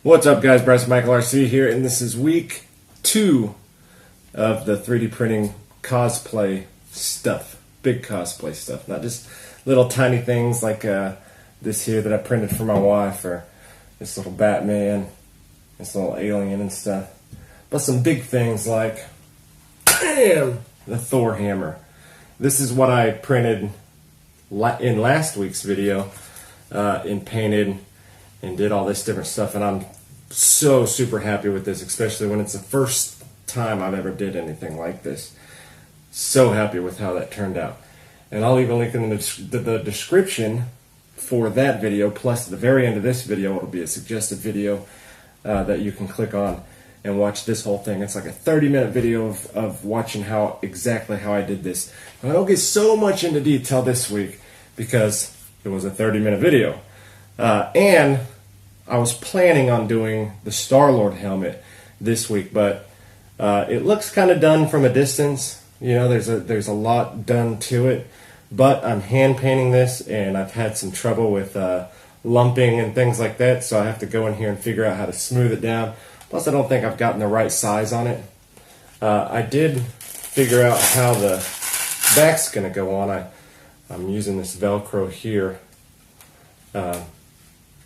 What's up, guys? Bryce Michael RC here, and this is week 2 of the 3D printing cosplay stuff. Big cosplay stuff, not just little tiny things like this here that I printed for my wife, or this little Batman, this little alien and stuff, but some big things like, bam, the Thor hammer. This is what I printed in last week's video and painted and did all this different stuff, and I'm so super happy with this, especially when it's the first time I've ever did anything like this. So happy with how that turned out. And I'll leave a link in the description for that video, plus at the very end of this video it'll be a suggested video that you can click on and watch this whole thing. It's like a 30-minute video of watching exactly how I did this. And I don't get so much into detail this week because it was a 30-minute video. And I was planning on doing the Starlord helmet this week, but it looks kind of done from a distance. You know, there's a lot done to it, but I'm hand painting this, and I've had some trouble with lumping and things like that, so I have to go in here and figure out how to smooth it down. Plus, I don't think I've gotten the right size on it. I did figure out how the back's going to go on. I'm using this Velcro here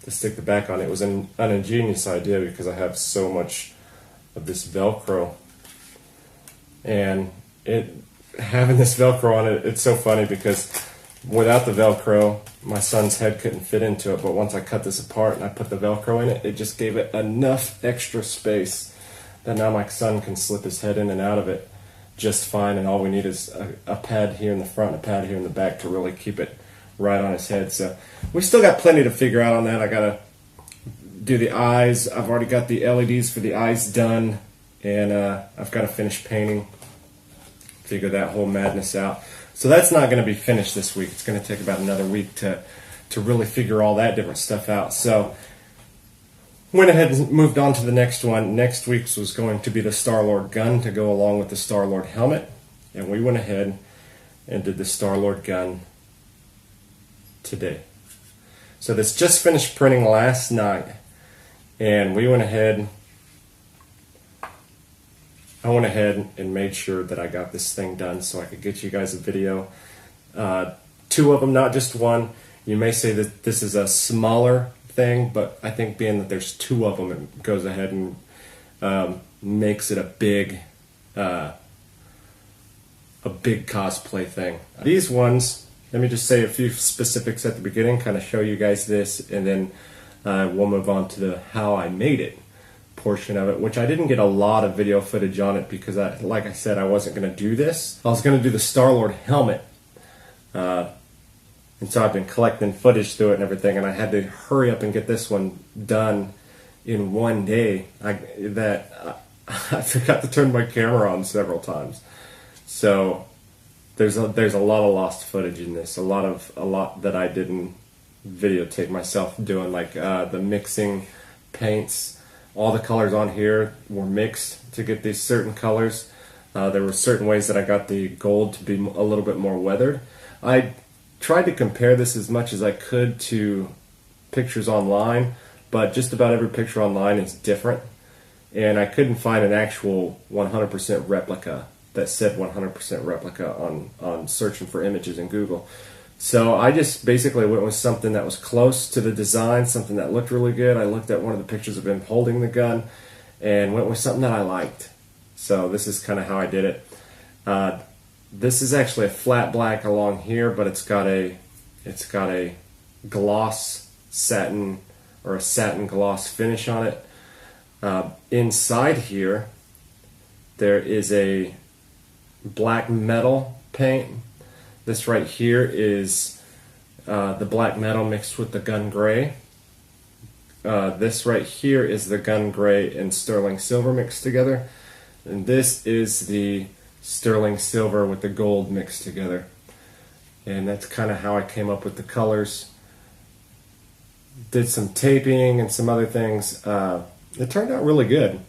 to stick the back on. It was an ingenious idea because I have so much of this Velcro, and having this Velcro on it, it's so funny because without the Velcro my son's head couldn't fit into it, but once I cut this apart and I put the Velcro in it, it just gave it enough extra space that now my son can slip his head in and out of it just fine, and all we need is a pad here in the front and a pad here in the back to really keep it right on his head. So we still got plenty to figure out on that. I gotta do the eyes. I've already got the LEDs for the eyes done, and I've got to finish painting, figure that whole madness out. So that's not going to be finished this week. It's going to take about another week to really figure all that different stuff out. So went ahead and moved on to the next one. Next week's was going to be the Starlord gun to go along with the Starlord helmet, and we went ahead and did the Starlord gun today. So this just finished printing last night, and I went ahead and made sure that I got this thing done so I could get you guys a video. 2 of them, not just one. You may say that this is a smaller thing, but I think being that there's 2 of them, it goes ahead and makes it a big cosplay thing. These ones, let me just say a few specifics at the beginning, kind of show you guys this, and then we'll move on to the how I made it portion of it, which I didn't get a lot of video footage on it because, like I said, I wasn't going to do this. I was going to do the Starlord helmet, and so I've been collecting footage through it and everything, and I had to hurry up and get this one done in one day. I forgot to turn my camera on several times, so there's a lot of lost footage in this, a lot that I didn't videotape myself doing, like the mixing paints. All the colors on here were mixed to get these certain colors. There were certain ways that I got the gold to be a little bit more weathered. I tried to compare this as much as I could to pictures online, but just about every picture online is different, and I couldn't find an actual 100% replica that said 100% replica on searching for images in Google. So I just basically went with something that was close to the design, something that looked really good. I looked at one of the pictures of him holding the gun and went with something that I liked. So this is kind of how I did it. This is actually a flat black along here, but it's got a gloss satin, or a satin gloss finish on it. Inside here there is a black metal paint. This right here is the black metal mixed with the gun gray. This right here is the gun gray and sterling silver mixed together. And this is the sterling silver with the gold mixed together. And that's kind of how I came up with the colors. Did some taping and some other things. It turned out really good.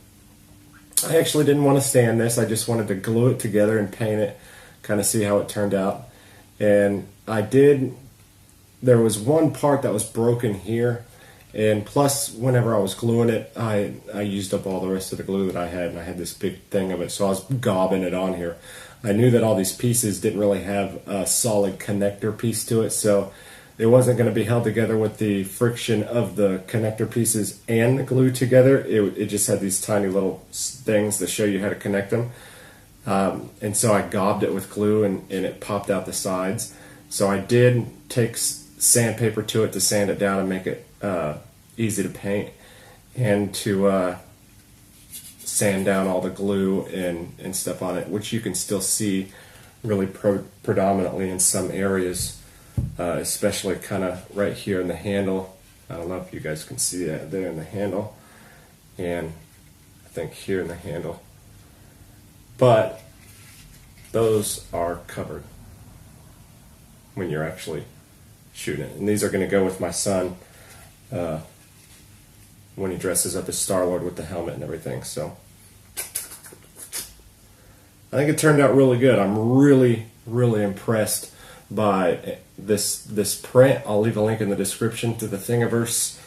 I actually didn't want to stand this. I just wanted to glue it together and paint it, kind of see how it turned out. And I did. There was one part that was broken here, And plus, whenever I was gluing it, I used up all the rest of the glue that I had, and I had this big thing of it, so I was gobbing it on here. I knew that all these pieces didn't really have a solid connector piece to it, so it wasn't going to be held together with the friction of the connector pieces and the glue together. It just had these tiny little things to show you how to connect them. And so I gobbed it with glue, and it popped out the sides. So I did take sandpaper to it to sand it down and make it easy to paint, and to sand down all the glue and stuff on it, which you can still see really predominantly in some areas, especially kind of right here in the handle. I don't know if you guys can see that there in the handle, and I think here in the handle. But those are covered when you're actually shooting it. And these are going to go with my son when he dresses up as Starlord with the helmet and everything. So I think it turned out really good. I'm really, really impressed by this print. I'll leave a link in the description to the Thingiverse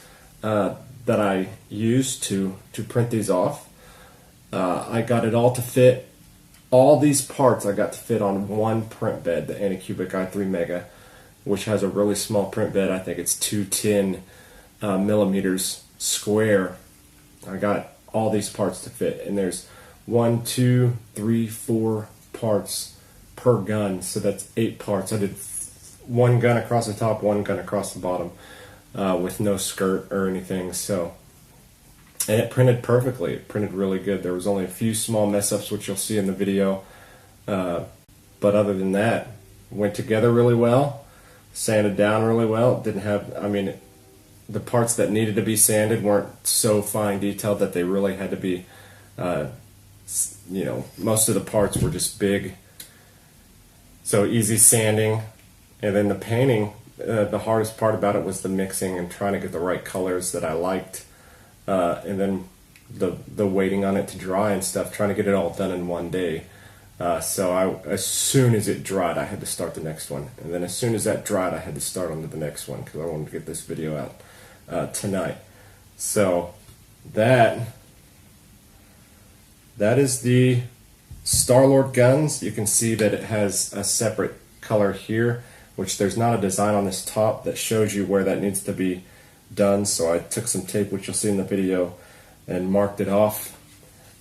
that I used to print these off. I got it all to fit. All these parts I got to fit on one print bed, the Anycubic i3 Mega, which has a really small print bed. I think it's 210 millimeters square. I got all these parts to fit, and there's 1, 2, 3, 4 parts per gun, so that's 8 parts. I did one gun across the top, one gun across the bottom, with no skirt or anything. So, and it printed perfectly. It printed really good. There was only a few small mess ups, which you'll see in the video, but other than that, it went together really well, sanded down really well. It didn't have, I mean, the parts that needed to be sanded weren't so fine detailed that they really had to be, you know, most of the parts were just big, so easy sanding. And then the painting, the hardest part about it was the mixing and trying to get the right colors that I liked, and then the waiting on it to dry and stuff, trying to get it all done in one day. So as soon as it dried, I had to start the next one, and then as soon as that dried, I had to start on to the next one because I wanted to get this video out tonight. So that is the Starlord guns. You can see that it has a separate color here, which there's not a design on this top that shows you where that needs to be done. So I took some tape, which you'll see in the video, and marked it off,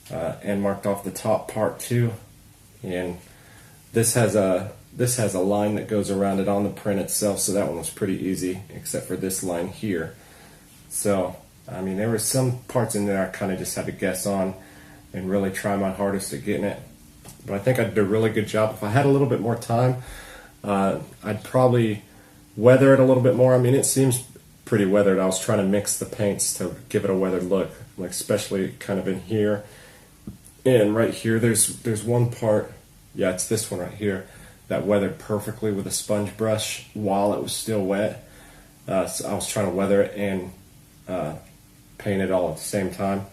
and marked off the top part too. And this has a line that goes around it on the print itself, so that one was pretty easy, except for this line here. So I mean, there were some parts in there I kind of just had to guess on and really try my hardest at getting it. But I think I did a really good job. If I had a little bit more time, I'd probably weather it a little bit more. I mean, it seems pretty weathered. I was trying to mix the paints to give it a weathered look, like especially kind of in here and right here. There's one part, yeah, it's this one right here, that weathered perfectly with a sponge brush while it was still wet. So I was trying to weather it and paint it all at the same time,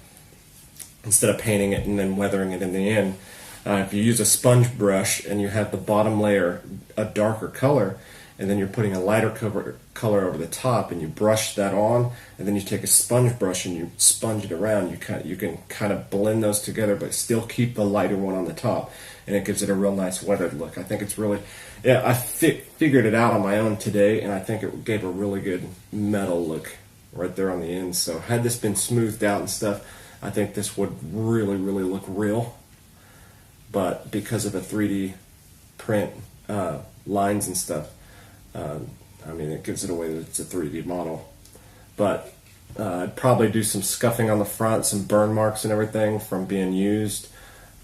instead of painting it and then weathering it in the end. If you use a sponge brush and you have the bottom layer a darker color, and then you're putting a lighter color over the top, and you brush that on, and then you take a sponge brush and you sponge it around, you can kind of blend those together, but still keep the lighter one on the top, and it gives it a real nice weathered look. I think it's really, yeah, I figured it out on my own today, and I think it gave a really good metal look right there on the end. So had this been smoothed out and stuff, I think this would really, really look real. But because of the 3D print lines and stuff, I mean, it gives it away that it's a 3D model. But I'd probably do some scuffing on the front, some burn marks and everything from being used.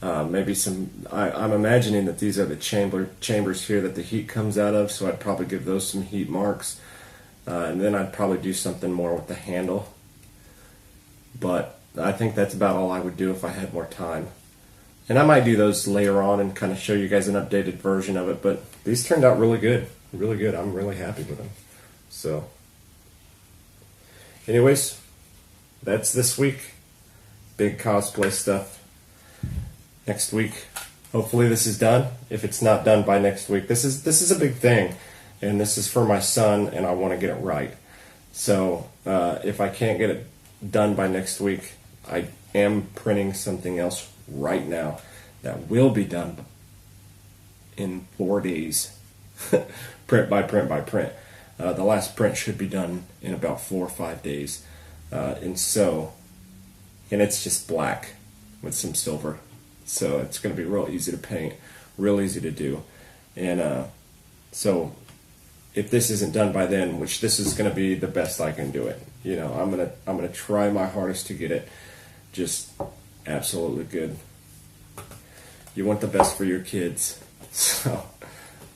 Maybe some, I'm imagining that these are the chambers here that the heat comes out of, so I'd probably give those some heat marks. And then I'd probably do something more with the handle. But I think that's about all I would do if I had more time. And I might do those later on and kind of show you guys an updated version of it, but these turned out really good. Really good. I'm really happy with them. So, anyways, that's this week. Big cosplay stuff. Next week, hopefully this is done. If it's not done by next week, this is a big thing, and this is for my son, and I want to get it right. So if I can't get it done by next week, I am printing something else right now that will be done in 4 days. Print by print by print. The last print should be done in about 4 or 5 days. And it's just black with some silver. So it's going to be real easy to paint, real easy to do. And so if this isn't done by then, which this is going to be the best I can do it, you know, I'm gonna try my hardest to get it just absolutely good. You want the best for your kids, so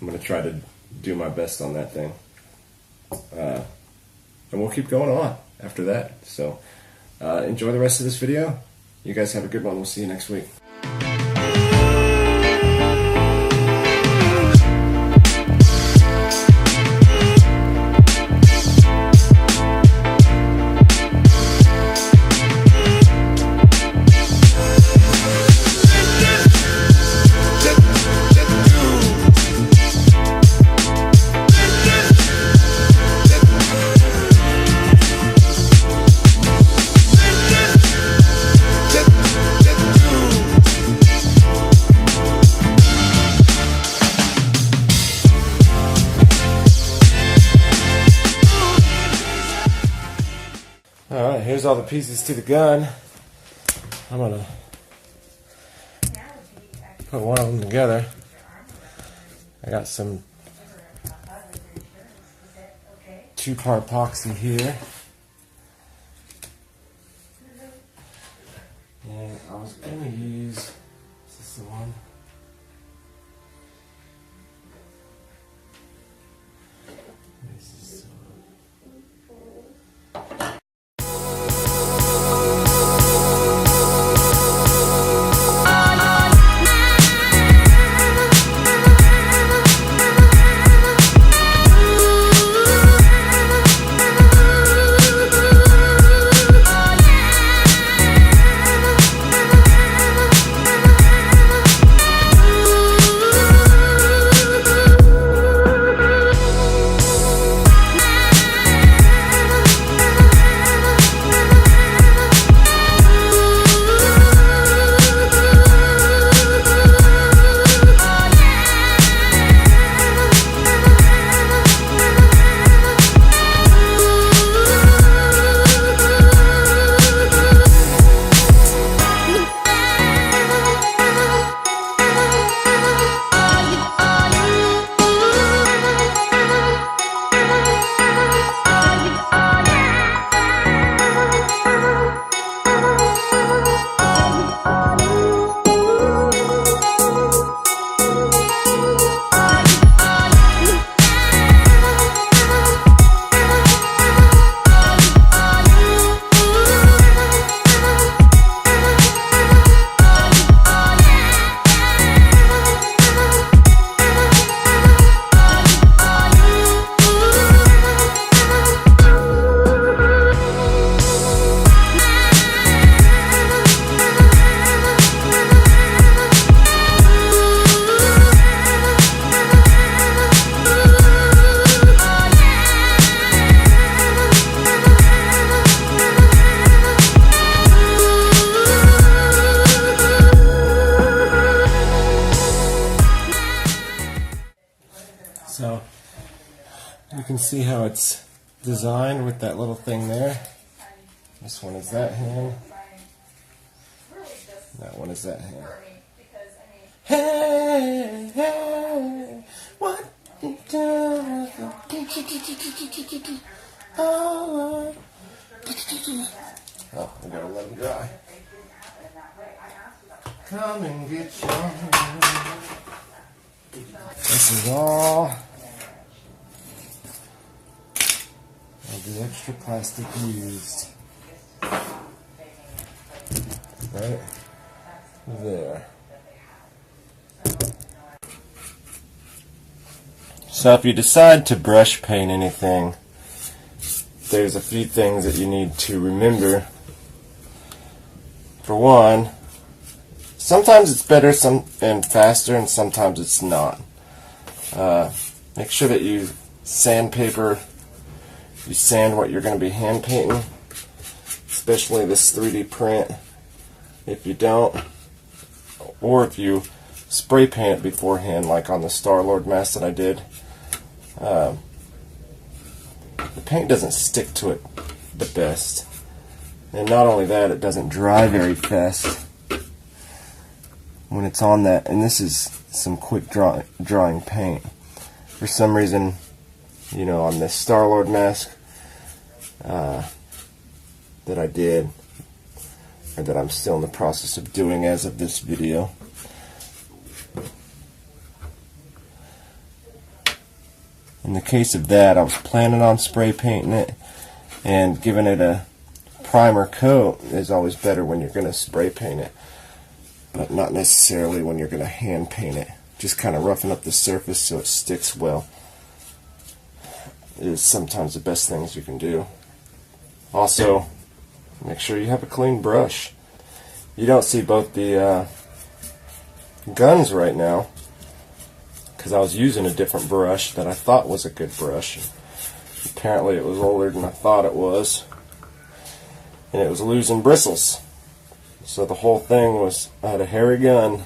I'm gonna try to do my best on that thing. And we'll keep going on after that. So enjoy the rest of this video. You guys have a good one. We'll see you next week. Alright, here's all the pieces to the gun. I'm gonna put one of them together. I got some 2-part epoxy here. And I was gonna use, is this the one? So you can see how it's designed with that little thing there. This one is that hand. That one is that hand. Hey, hey, what you do? Oh, we gotta let them dry. Come and get your. This is all of the extra plastic used. Right there. So if you decide to brush paint anything, there's a few things that you need to remember. For one, sometimes it's better and faster, and sometimes it's not. Make sure that you sandpaper you sand what you're going to be hand painting, especially this 3D print. If you don't, or if you spray paint it beforehand, like on the Starlord mask that I did, the paint doesn't stick to it the best. And not only that, it doesn't dry very fast when it's on that. And this is some quick drying paint. For some reason, you know, on this Starlord mask that I did, or that I'm still in the process of doing as of this video, in the case of that, I was planning on spray painting it, and giving it a primer coat is always better when you're going to spray paint it, but not necessarily when you're going to hand paint it. Just kind of roughing up the surface so it sticks well is sometimes the best things you can do. Also, make sure you have a clean brush. You don't see both the guns right now because I was using a different brush that I thought was a good brush. Apparently it was older than I thought it was, and it was losing bristles. So the whole thing was, I had a hairy gun,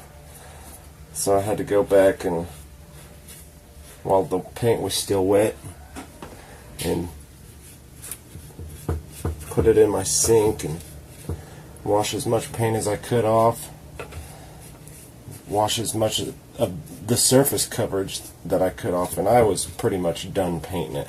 so I had to go back and, while the paint was still wet, and put it in my sink and wash as much paint as I could off, wash as much of the surface coverage that I could off, and I was pretty much done painting it.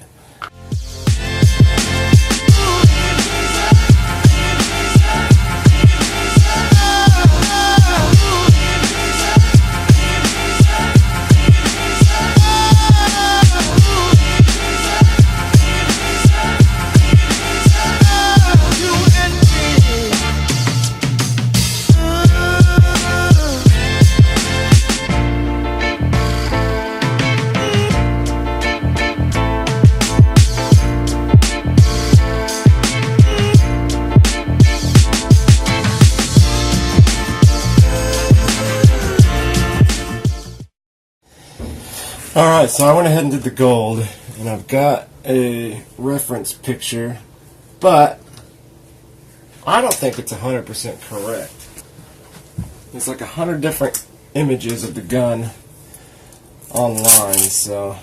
Alright, so I went ahead and did the gold, and I've got a reference picture, but I don't think it's 100% correct. There's like 100 different images of the gun online, so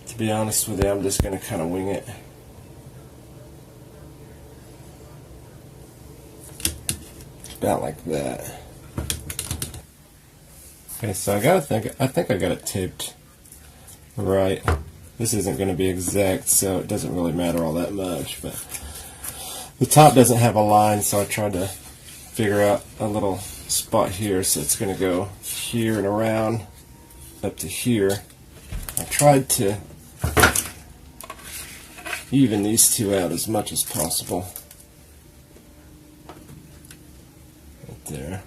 to be honest with you, I'm just going to kind of wing it. About like that. Okay, so I think I got it taped right. This isn't going to be exact, so it doesn't really matter all that much, but the top doesn't have a line, so I tried to figure out a little spot here, so it's going to go here and around up to here. I tried to even these two out as much as possible. Right there.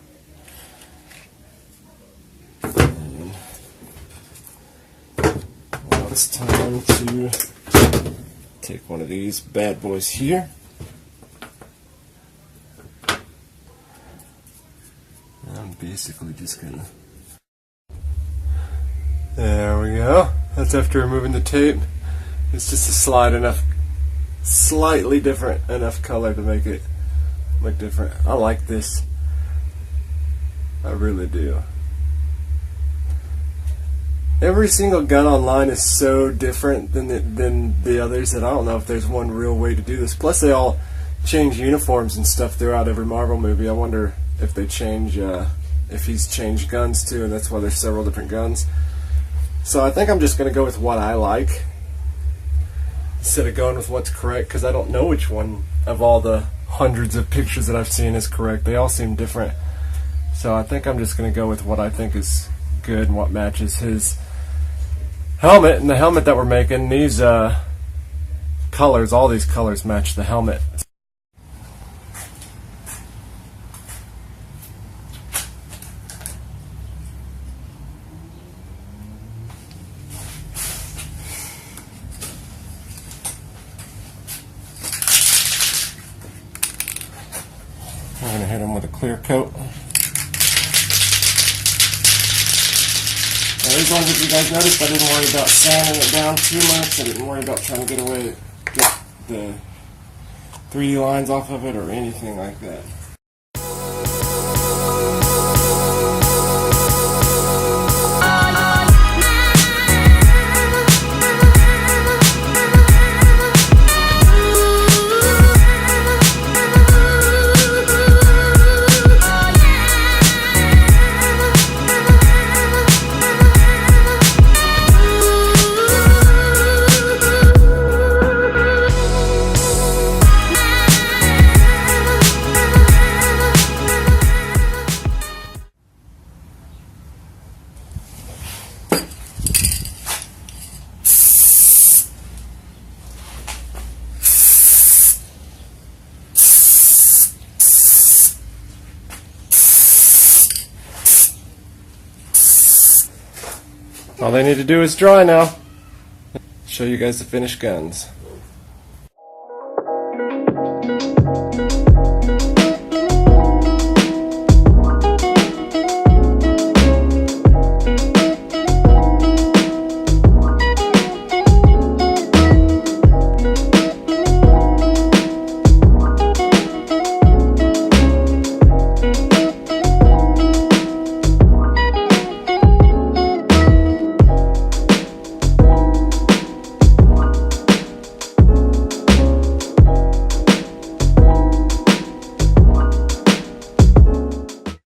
It's time to take one of these bad boys here. I'm basically just gonna... There we go. That's after removing the tape. It's just a slightly different enough color to make it look different. I like this. I really do. Every single gun online is so different than the others that I don't know if there's one real way to do this. Plus they all change uniforms and stuff throughout every Marvel movie. I wonder if they change, if he's changed guns too, and that's why there's several different guns. So I think I'm just going to go with what I like instead of going with what's correct, because I don't know which one of all the hundreds of pictures that I've seen is correct. They all seem different. So I think I'm just going to go with what I think is good and what matches his helmet. And the helmet that we're making, these colors, all these colors match the helmet. I'm going to hit him with a clear coat. these ones, if you guys noticed, I didn't worry about sanding it down too much. I didn't worry about trying to get the 3D lines off of it or anything like that. All they need to do is dry now. Show you guys the finished guns.